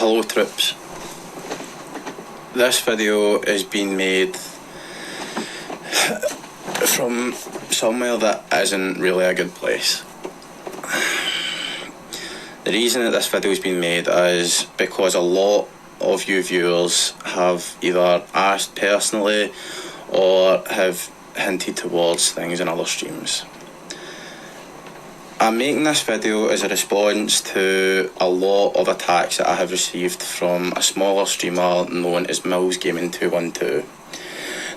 Hello troops. This video is being made from somewhere that isn't really a good place. The reason that this video has been made is because a lot of you viewers have either asked personally or have hinted towards things in other streams. I'm making this video as a response to a lot of attacks that I have received from a smaller streamer known as Mills Gaming 212.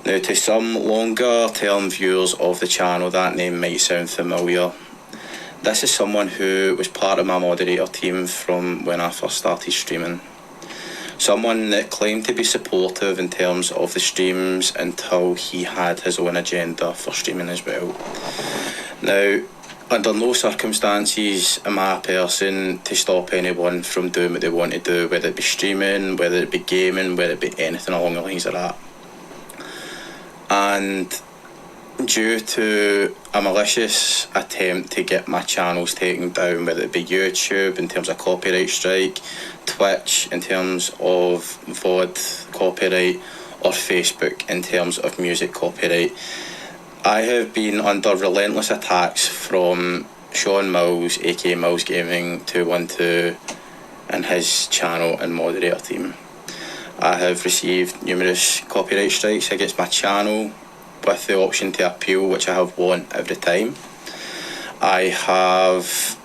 Now, to some longer term viewers of the channel, that name might sound familiar. This is someone who was part of my moderator team from when I first started streaming. Someone that claimed to be supportive in terms of the streams until he had his own agenda for streaming as well. Now, under no circumstances am I a person to stop anyone from doing what they want to do, whether it be streaming, whether it be gaming, whether it be anything along the lines of that. And due to a malicious attempt to get my channels taken down, whether it be YouTube in terms of copyright strike, Twitch in terms of VOD copyright, or Facebook in terms of music copyright, I have been under relentless attacks from Sean Mills, aka Mills Gaming 212, and his channel and moderator team. I have received numerous copyright strikes against my channel with the option to appeal, which I have won every time. I have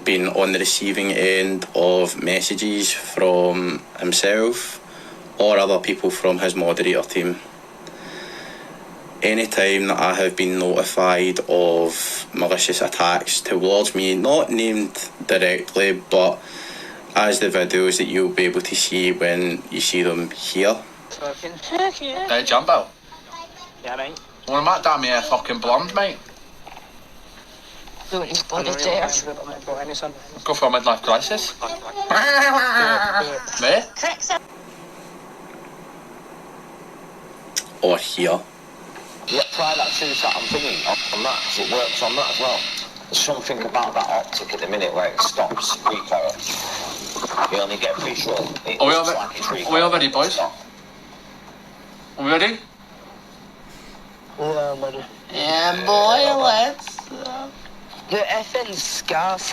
been on the receiving end of messages from himself or other people from his moderator team. Any time that I have been notified of malicious attacks towards me, not named directly, but as the videos that you'll be able to see when you see them here. Hey, Jumbo. Yeah, mate. Well, I'm damn here fucking blonde, mate. Go for a midlife crisis. Me? Or here. Yeah, try that two-sat thingy on that, because it works on that as well. There's something about that optic at the minute where it stops recoil. You only get visual. Are we all ready, boys? Are we ready? Yeah, I'm ready. Yeah, boy, let's. The FN scarf.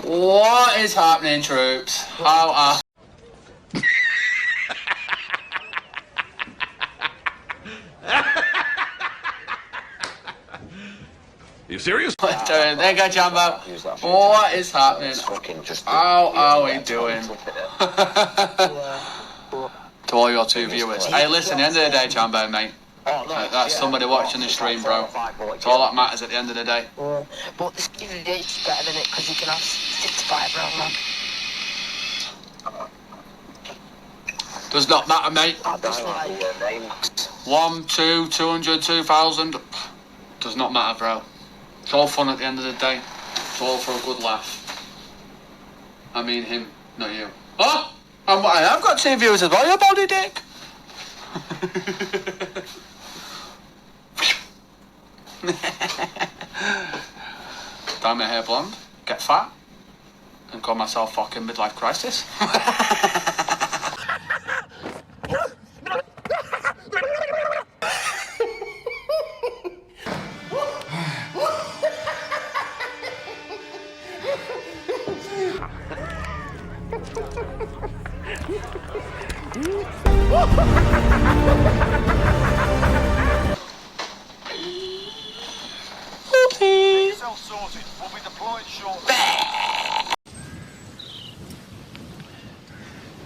What is happening, troops? How are... You serious? There you go, Jumbo. What is happening? How are we doing? To all your two viewers. Hey, listen, at the end of the day, Jumbo, mate. That's somebody watching the stream, bro. It's all that matters at the end of the day. But this is better than it because you can have 65 round, man. Does not matter, mate. 1, 2, 200, 2,000. Does not matter, bro. It's all fun at the end of the day. It's all for a good laugh. I mean him, not you. Oh! I have got 2 viewers as well, you body dick! Dye my hair blonde, get fat, and call myself fucking midlife crisis.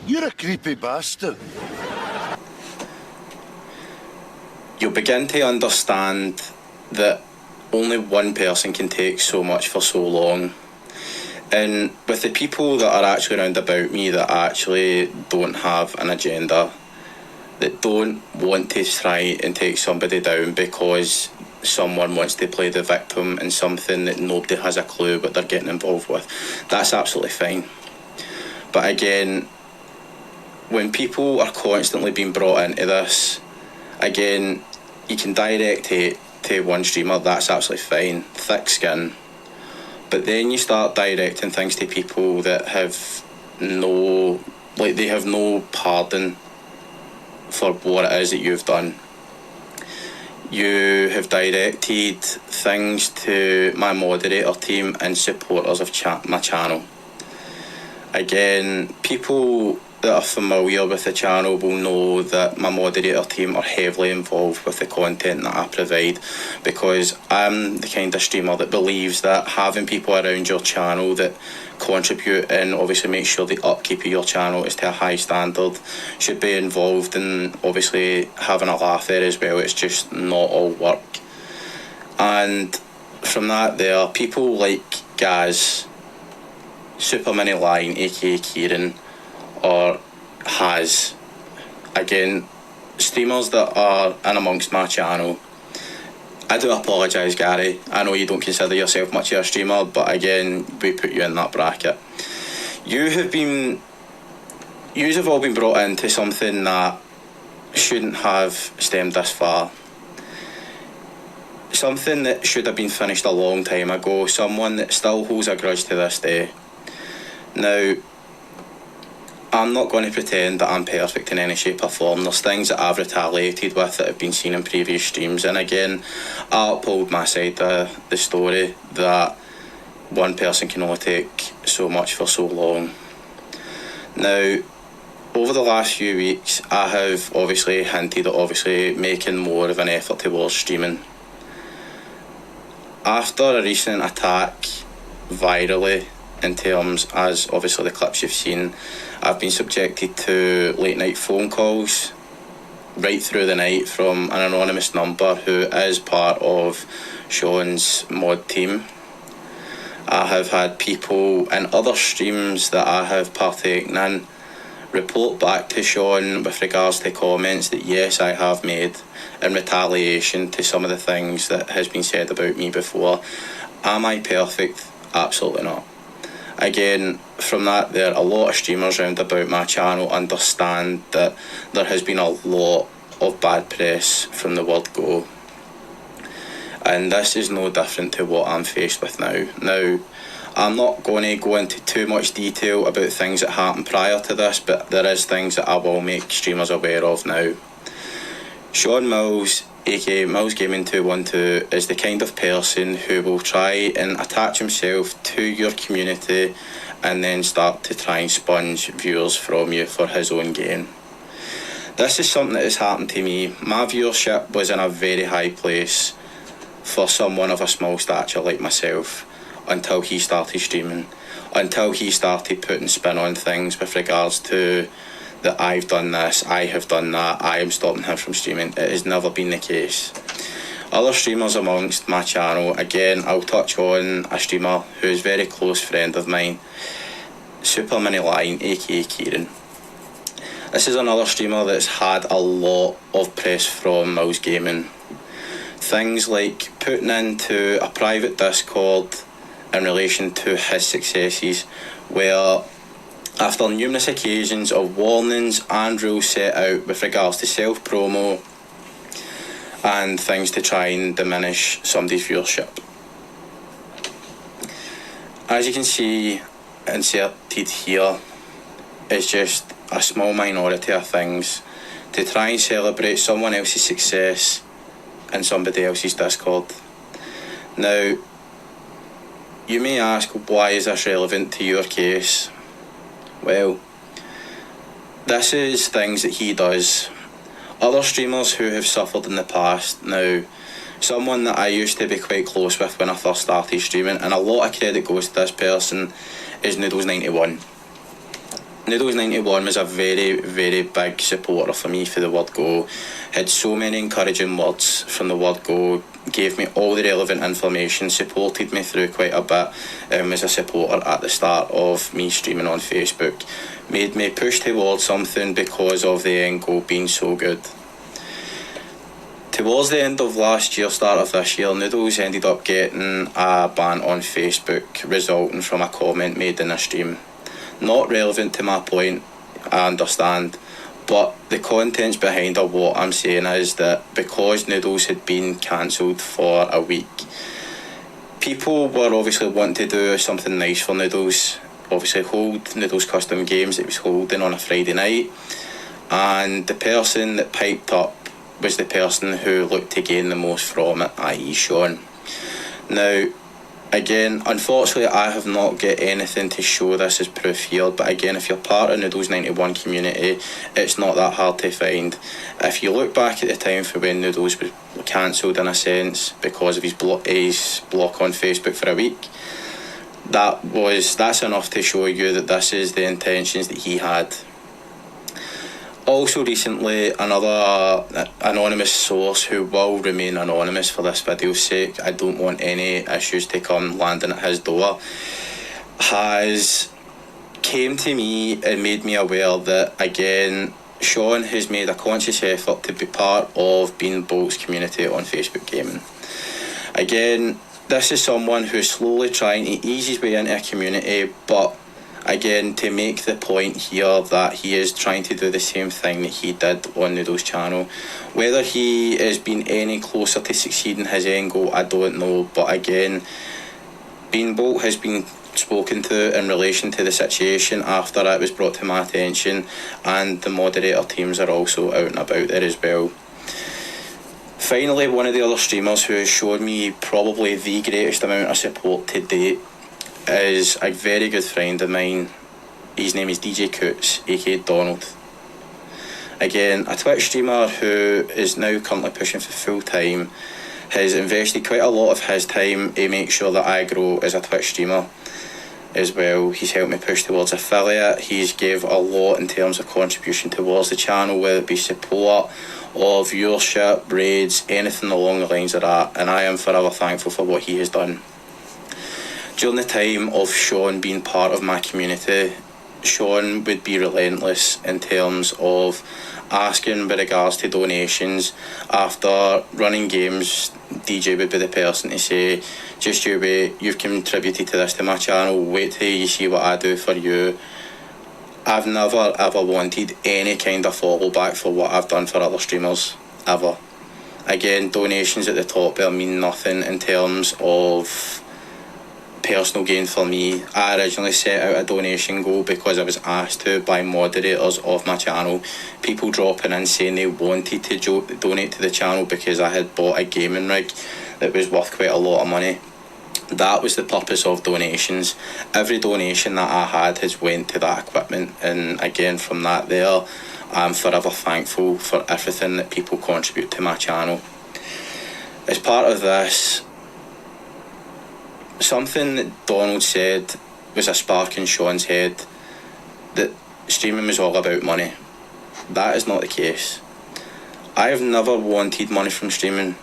You're a creepy bastard. You'll begin to understand that only one person can take so much for so long. And with the people that are actually around about me that actually don't have an agenda, that don't want to try and take somebody down because someone wants to play the victim in something that nobody has a clue what they're getting involved with, that's absolutely fine. But again, when people are constantly being brought into this, again, you can direct hate to one streamer, that's absolutely fine, thick skin. But then you start directing things to people that have no like, they have no pardon for what it is that you've done. You have directed things to my moderator team and supporters of my channel. Again, people that are familiar with the channel will know that my moderator team are heavily involved with the content that I provide, because I'm the kind of streamer that believes that having people around your channel that contribute and obviously make sure the upkeep of your channel is to a high standard should be involved in obviously having a laugh there as well. It's just not all work. And from that there, people like Gaz, Super Mini Line, aka Kieran, or Has, again, streamers that are in amongst my channel. I do apologise, Gary. I know you don't consider yourself much of a streamer, but again, we put you in that bracket. You have all been brought into something that shouldn't have stemmed this far. Something that should have been finished a long time ago. Someone that still holds a grudge to this day. Now, I'm not going to pretend that I'm perfect in any shape or form. There's things that I've retaliated with that have been seen in previous streams, and again, I uphold my side of the story that one person can only take so much for so long. Now, over the last few weeks, I have obviously hinted at making more of an effort towards streaming. After a recent attack virally, in terms as obviously the clips you've seen, I've been subjected to late night phone calls right through the night from an anonymous number who is part of Sean's mod team. I have had people in other streams that I have partaken in report back to Sean with regards to comments that yes, I have made in retaliation to some of the things that has been said about me before. Am I perfect? Absolutely not. Again, from that there, a lot of streamers round about my channel understand that there has been a lot of bad press from the word go. And this is no different to what I'm faced with now. Now, I'm not going to go into too much detail about things that happened prior to this, but there is things that I will make streamers aware of now. Sean Mills, aka Mills Gaming 212, is the kind of person who will try and attach himself to your community and then start to try and sponge viewers from you for his own gain. This is something that has happened to me. My viewership was in a very high place for someone of a small stature like myself until he started streaming, until he started putting spin on things with regards to that I've done this, I have done that, I am stopping him from streaming. It has never been the case. Other streamers amongst my channel, again, I'll touch on a streamer who is a very close friend of mine, Super Mini Line, aka Kieran. This is another streamer that's had a lot of press from Mills Gaming. Things like putting into a private Discord in relation to his successes, where after numerous occasions of warnings and rules set out with regards to self-promo and things to try and diminish somebody's viewership. As you can see, inserted here is just a small minority of things to try and celebrate someone else's success in somebody else's Discord. Now, you may ask, why is this relevant to your case? Well, this is things that he does. Other streamers who have suffered in the past. Now, someone that I used to be quite close with when I first started streaming, and a lot of credit goes to this person, is Noodles91. Noodles91 was a very, very big supporter for me for the word go. Had so many encouraging words from the word go, gave me all the relevant information, supported me through quite a bit, as a supporter at the start of me streaming on Facebook. Made me push towards something because of the end goal being so good. Towards the end of last year, start of this year, Noodles ended up getting a ban on Facebook resulting from a comment made in a stream. Not relevant to my point, I understand, but the contents behind of what I'm saying is that because Noodles had been cancelled for a week, people were obviously wanting to do something nice for Noodles obviously hold Noodles Custom Games. It was holding on a Friday night, and the person that piped up was the person who looked to gain the most from it, i.e. Sean. Now, again, unfortunately, I have not got anything to show this as proof here, but again, if you're part of Noodles 91 community, it's not that hard to find. If you look back at the time for when Noodles was cancelled in a sense because of his block on Facebook for a week, that's enough to show you that this is the intentions that he had. Also recently, another anonymous source, who will remain anonymous for this video's sake, I don't want any issues to come landing at his door, has came to me and made me aware that, again, Sean has made a conscious effort to be part of Bean Bolt's community on Facebook Gaming. Again, this is someone who's slowly trying to ease his way into a community, but again, to make the point here that he is trying to do the same thing that he did on Noodles' channel. Whether he has been any closer to succeeding his end goal, I don't know, but again, Bean Bolt has been spoken to in relation to the situation after it was brought to my attention, and the moderator teams are also out and about there as well. Finally, one of the other streamers who has shown me probably the greatest amount of support to date is a very good friend of mine. His name is DJ Coots, aka Donald. Again, a Twitch streamer who is now currently pushing for full time, has invested quite a lot of his time to make sure that I grow as a Twitch streamer as well. He's helped me push towards affiliate. He's gave a lot in terms of contribution towards the channel, whether it be support or viewership, raids, anything along the lines of that, and I am forever thankful for what he has done. During the time of Sean being part of my community, Sean would be relentless in terms of asking with regards to donations. After running games, DJ would be the person to say, just you wait, you've contributed to this to my channel, wait till you see what I do for you. I've never ever wanted any kind of follow back for what I've done for other streamers, ever. Again, donations at the top there mean nothing in terms of personal gain for me. I originally set out a donation goal because I was asked to by moderators of my channel, people dropping in saying they wanted to donate to the channel because I had bought a gaming rig that was worth quite a lot of money. That was the purpose of donations. Every donation that I had has went to that equipment, and again from that there, I'm forever thankful for everything that people contribute to my channel. As part of this, something that Donald said was a spark in Sean's head, that streaming was all about money. That is not the case. I have never wanted money from streaming.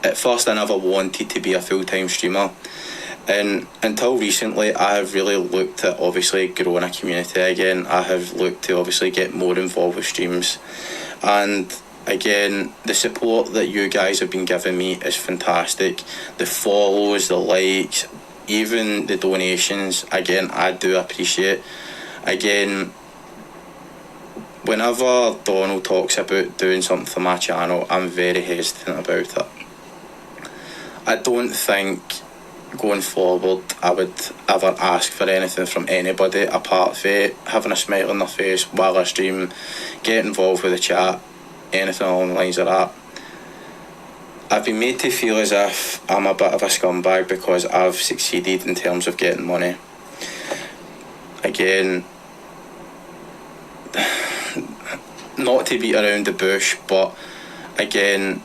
At first, I never wanted to be a full-time streamer, and until recently I have really looked at obviously growing a community again. I have looked to obviously get more involved with streams, and again, the support that you guys have been giving me is fantastic. The follows, the likes, even the donations, again, I do appreciate. Again, whenever Donald talks about doing something for my channel, I'm very hesitant about it. I don't think going forward I would ever ask for anything from anybody apart from having a smile on their face while I stream, get involved with the chat, anything along the lines of that. I've been made to feel as if I'm a bit of a scumbag because I've succeeded in terms of getting money. Again, not to beat around the bush, but again,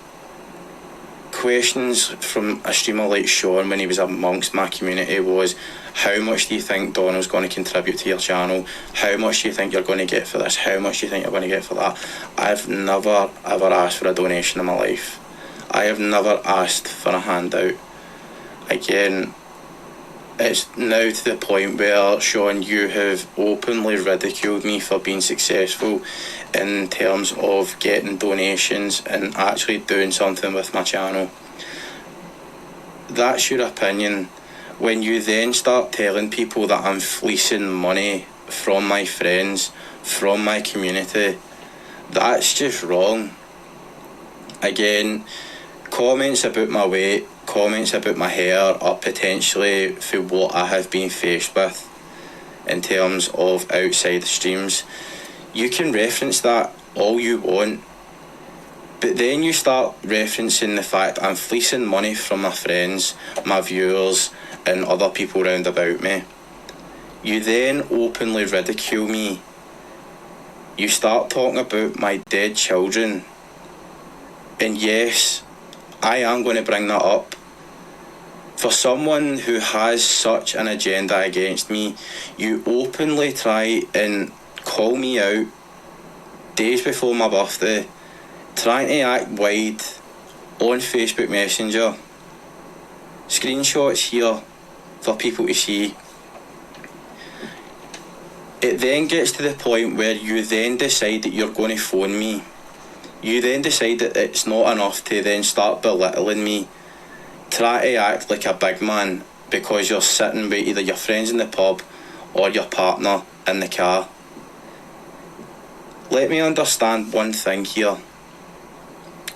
questions from a streamer like Sean when he was amongst my community was, how much do you think Donald's going to contribute to your channel? How much do you think you're going to get for this? How much do you think you're going to get for that? I've never ever asked for a donation in my life. I have never asked for a handout. Again, it's now to the point where, Sean, you have openly ridiculed me for being successful in terms of getting donations and actually doing something with my channel. That's your opinion. When you then start telling people that I'm fleecing money from my friends, from my community, that's just wrong. Again, comments about my weight, comments about my hair, or potentially for what I have been faced with, in terms of outside streams. You can reference that all you want, but then you start referencing the fact I'm fleecing money from my friends, my viewers, and other people round about me. You then openly ridicule me. You start talking about my dead children. And yes, I am going to bring that up. For someone who has such an agenda against me, you openly try and call me out days before my birthday, trying to act wide on Facebook Messenger. Screenshots here for people to see. It then gets to the point where you then decide that you're going to phone me. You then decide that it's not enough to then start belittling me. Try to act like a big man because you're sitting with either your friends in the pub or your partner in the car. Let me understand one thing here.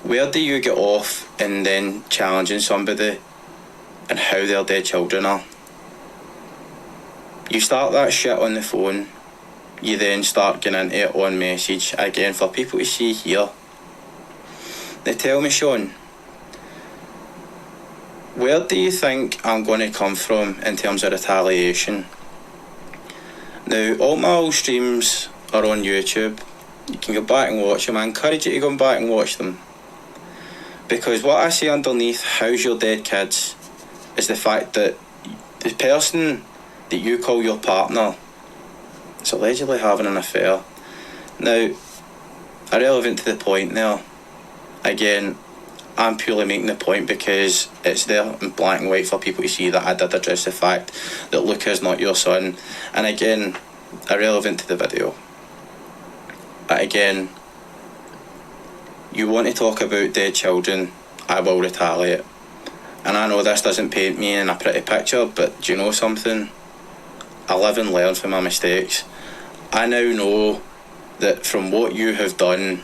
Where do you get off in then challenging somebody and how their dead children are? You start that shit on the phone, you then start getting into it on message, again for people to see here. They tell me, Sean, where do you think I'm going to come from in terms of retaliation? Now, all my old streams are on YouTube. You can go back and watch them. I encourage you to go back and watch them. Because what I see underneath how's your dead kids is the fact that the person that you call your partner is allegedly having an affair. Now, irrelevant to the point there, again, I'm purely making the point because it's there in black and white for people to see that I did address the fact that Luca is not your son. And again, irrelevant to the video. But again, you want to talk about dead children, I will retaliate. And I know this doesn't paint me in a pretty picture, but do you know something? I live and learn from my mistakes. I now know that from what you have done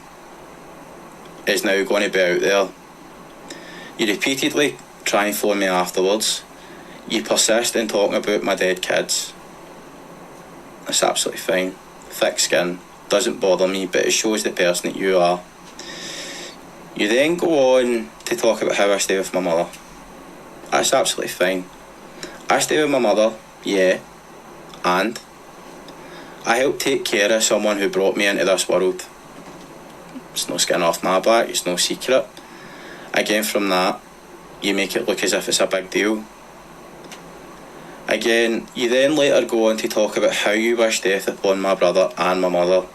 is now going to be out there. You repeatedly try and phone me afterwards. You persist in talking about my dead kids. That's absolutely fine. Thick skin. Doesn't bother me, but it shows the person that you are. You then go on to talk about how I stay with my mother. That's absolutely fine. I stay with my mother, yeah, and I help take care of someone who brought me into this world. It's no skin off my back, it's no secret. Again, from that, you make it look as if it's a big deal. Again, you then later go on to talk about how you wish death upon my brother and my mother.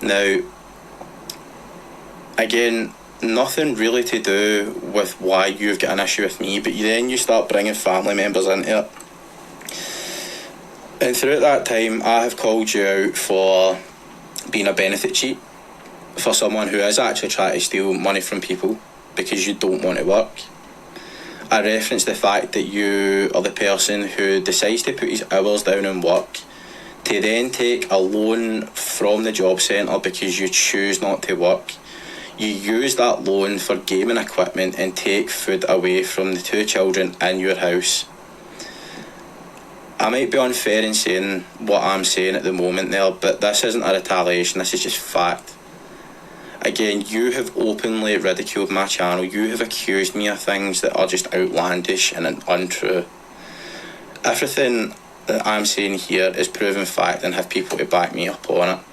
Now, again, nothing really to do with why you've got an issue with me, but you start bringing family members into it. And throughout that time, I have called you out for being a benefit cheat, for someone who is actually trying to steal money from people because you don't want to work. I referenced the fact that you are the person who decides to put his hours down and work to then take a loan from the job centre because you choose not to work. You use that loan for gaming equipment and take food away from the two children in your house. I might be unfair in saying what I'm saying at the moment there, but this isn't a retaliation, this is just fact. Again, you have openly ridiculed my channel. You have accused me of things that are just outlandish and untrue. Everything that I'm saying here is proven fact and have people to back me up on it.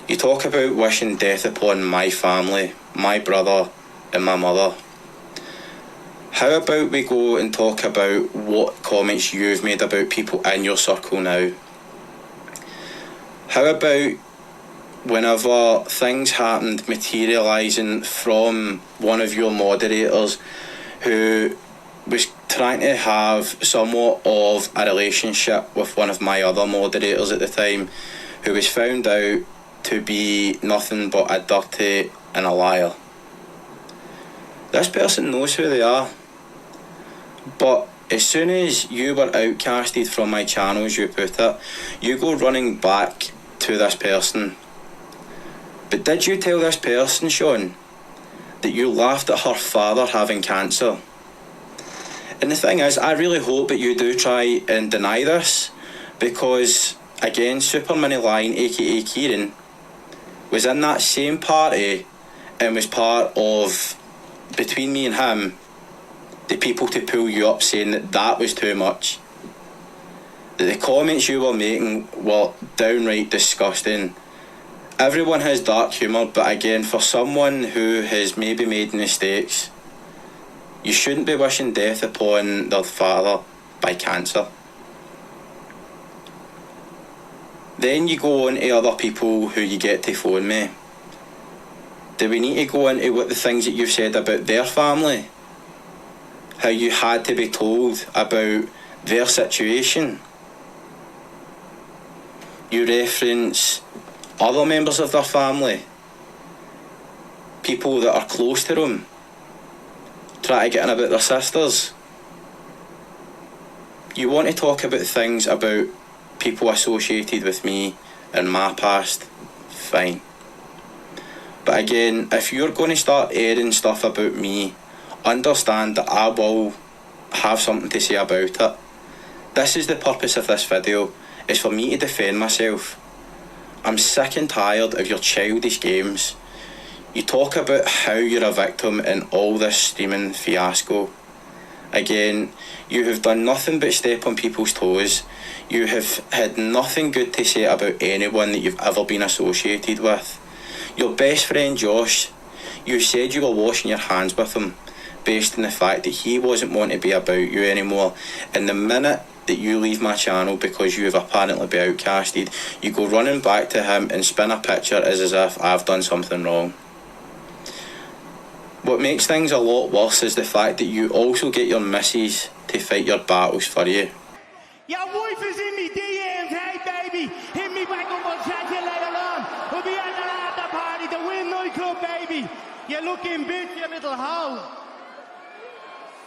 You talk about wishing death upon my family, my brother and my mother. How about we go and talk about what comments you've made about people in your circle now? How about whenever things happened materialising from one of your moderators who was trying to have somewhat of a relationship with one of my other moderators at the time, who was found out to be nothing but a dirty and a liar. This person knows who they are, but as soon as you were outcasted from my channel, as you put it, you go running back to this person. But did you tell this person, Sean, that you laughed at her father having cancer? And the thing is, I really hope that you do try and deny this, Because, again, Super Mini Lion, aka Kieran, was in that same party and was part of, between me and him, the people to pull you up saying that that was too much. That the comments you were making were downright disgusting. Everyone has dark humour, but again, for someone who has maybe made mistakes, you shouldn't be wishing death upon their father by cancer. Then you go on to other people who you get to phone me. Do we need to go into what the things that you've said about their family? How you had to be told about their situation? You reference other members of their family, people that are close to them, try to get in about their sisters. You want to talk about things about people associated with me and my past, fine. But again, if you're going to start airing stuff about me, understand that I will have something to say about it. This is the purpose of this video, is for me to defend myself. I'm sick and tired of your childish games. You talk about how you're a victim in all this streaming fiasco. Again, you have done nothing but step on people's toes. You have had nothing good to say about anyone that you've ever been associated with. Your best friend Josh, you said you were washing your hands with him based on the fact that he wasn't wanting to be about you anymore. And the minute that you leave my channel because you have apparently been outcasted, you go running back to him and spin a picture as if I've done something wrong. What makes things a lot worse is the fact that you also get your missus to fight your battles for you. Your wife is in me DMs, hey baby, hit me back up, I'll chat to you later on. We'll be at the after party, the Win nightclub, baby. You looking bitch, you little hoe.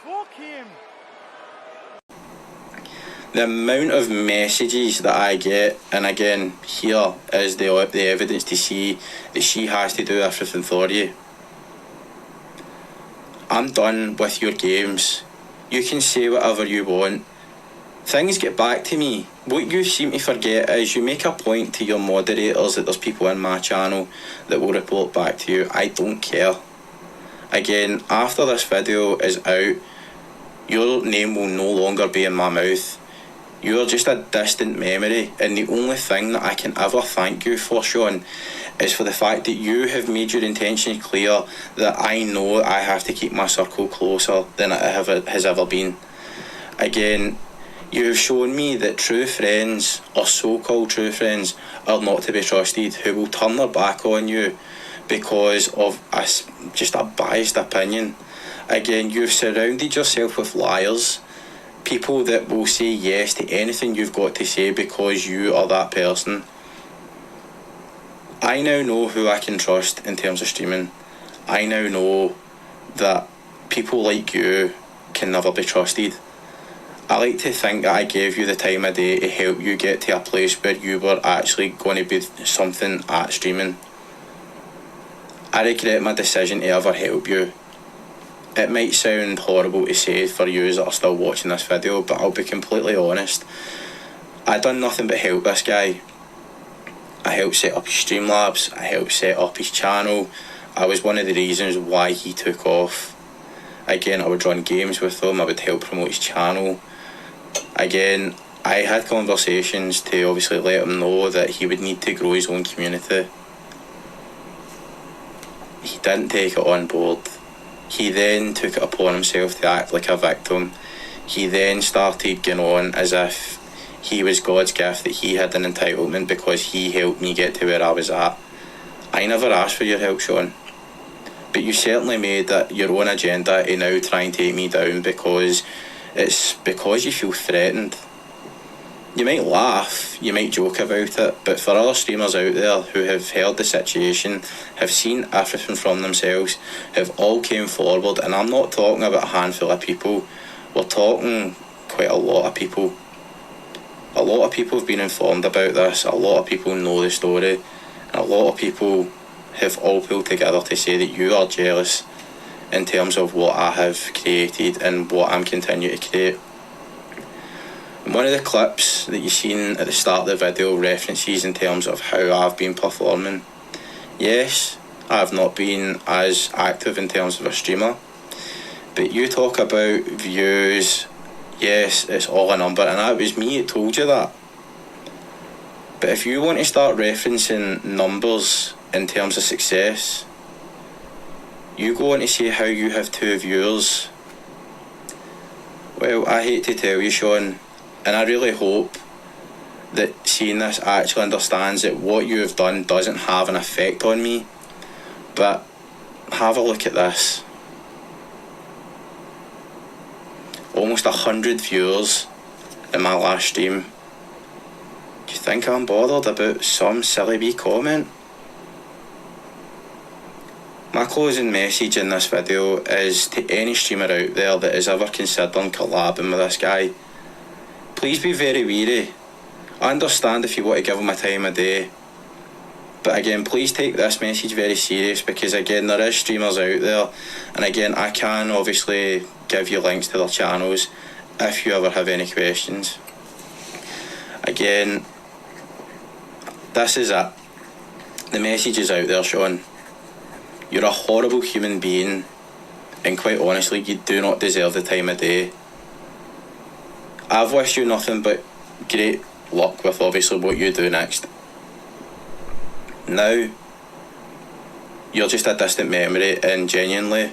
Fuck him. The amount of messages that I get, and again, here is the evidence to see that she has to do everything for you. I'm done with your games. You can say whatever you want. Things get back to me. What you seem to forget is you make a point to your moderators that there's people in my channel that will report back to you. I don't care. Again, after this video is out, your name will no longer be in my mouth. You're just a distant memory, and the only thing that I can ever thank you for, Sean, is for the fact that you have made your intention clear that I know I have to keep my circle closer than it has ever been. Again, you have shown me that true friends, or so-called true friends, are not to be trusted, who will turn their back on you because of just a biased opinion. Again, you've surrounded yourself with liars. People that will say yes to anything you've got to say because you are that person. I now know who I can trust in terms of streaming. I now know that people like you can never be trusted. I like to think that I gave you the time of day to help you get to a place where you were actually going to be something at streaming. I regret my decision to ever help you. It might sound horrible to say for you that are still watching this video, but I'll be completely honest. I done nothing but help this guy. I helped set up his Streamlabs, I helped set up his channel. I was one of the reasons why he took off. Again, I would run games with him, I would help promote his channel. Again, I had conversations to obviously let him know that he would need to grow his own community. He didn't take it on board. He then took it upon himself to act like a victim. He then started going on as if he was God's gift, that he had an entitlement because he helped me get to where I was at. I never asked for your help, Sean. But you certainly made that your own agenda to now try and take me down because it's because you feel threatened. You might laugh, you might joke about it, but for other streamers out there who have heard the situation, have seen everything from themselves, have all came forward, and I'm not talking about a handful of people, we're talking quite a lot of people. A lot of people have been informed about this, a lot of people know the story, and a lot of people have all pulled together to say that you are jealous in terms of what I have created and what I'm continuing to create. One of the clips that you've seen at the start of the video references in terms of how I've been performing. Yes, I've not been as active in terms of a streamer, but you talk about views. Yes, it's all a number, and that was me that told you that. But if you want to start referencing numbers in terms of success, you go on to say how you have 2 viewers. Well, I hate to tell you, Sean, and I really hope that seeing this actually understands that what you have done doesn't have an effect on me. But have a look at this. Almost 100 viewers in my last stream. Do you think I'm bothered about some silly wee comment? My closing message in this video is to any streamer out there that is ever considering collabing with this guy. Please be very wary. I understand if you want to give him a time of day. But again, please take this message very serious, because again, there is streamers out there, and again, I can obviously give you links to their channels if you ever have any questions. Again, this is it. The message is out there, Sean. You're a horrible human being, and quite honestly, you do not deserve the time of day. I've wished you nothing but great luck with obviously what you do next. Now, you're just a distant memory, and genuinely,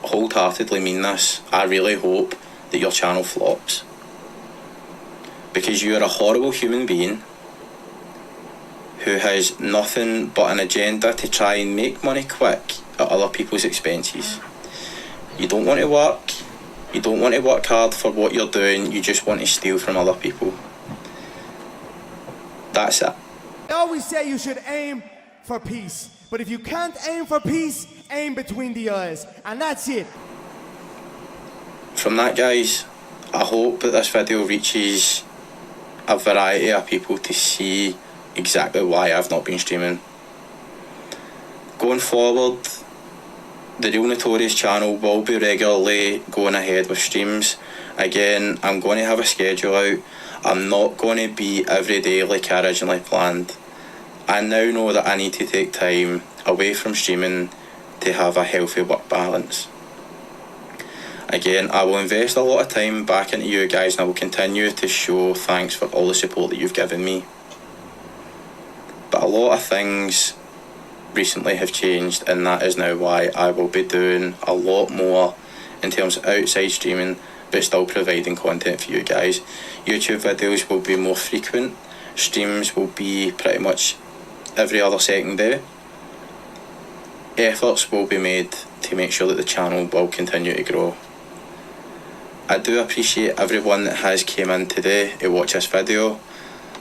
wholeheartedly mean this, I really hope that your channel flops. Because you're a horrible human being who has nothing but an agenda to try and make money quick at other people's expenses. You don't want to work, you don't want to work hard for what you're doing, you just want to steal from other people. That's it. I always say you should aim for peace, but if you can't aim for peace, aim between the eyes, and that's it. From that, guys, I hope that this video reaches a variety of people to see exactly why I've not been streaming. Going forward, the Real Notorious channel will be regularly going ahead with streams. Again, I'm going to have a schedule out. I'm not going to be every day like I originally planned. I now know that I need to take time away from streaming to have a healthy work balance. Again, I will invest a lot of time back into you guys, and I will continue to show thanks for all the support that you've given me. But a lot of things recently have changed, and that is now why I will be doing a lot more in terms of outside streaming, but still providing content for you guys. YouTube videos will be more frequent. Streams will be pretty much every other second day. Efforts will be made to make sure that the channel will continue to grow. I do appreciate everyone that has came in today to watch this video.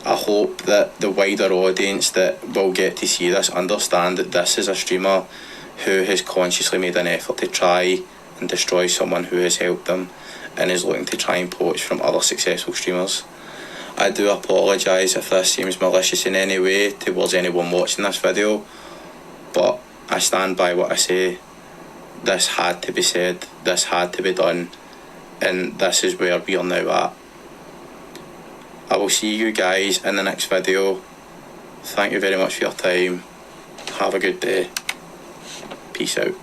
I hope that the wider audience that will get to see this understand that this is a streamer who has consciously made an effort to try and destroy someone who has helped them and is looking to try and poach from other successful streamers. I do apologise if this seems malicious in any way towards anyone watching this video, but I stand by what I say. This had to be said, this had to be done, and this is where we are now at. I will see you guys in the next video. Thank you very much for your time. Have a good day. Peace out.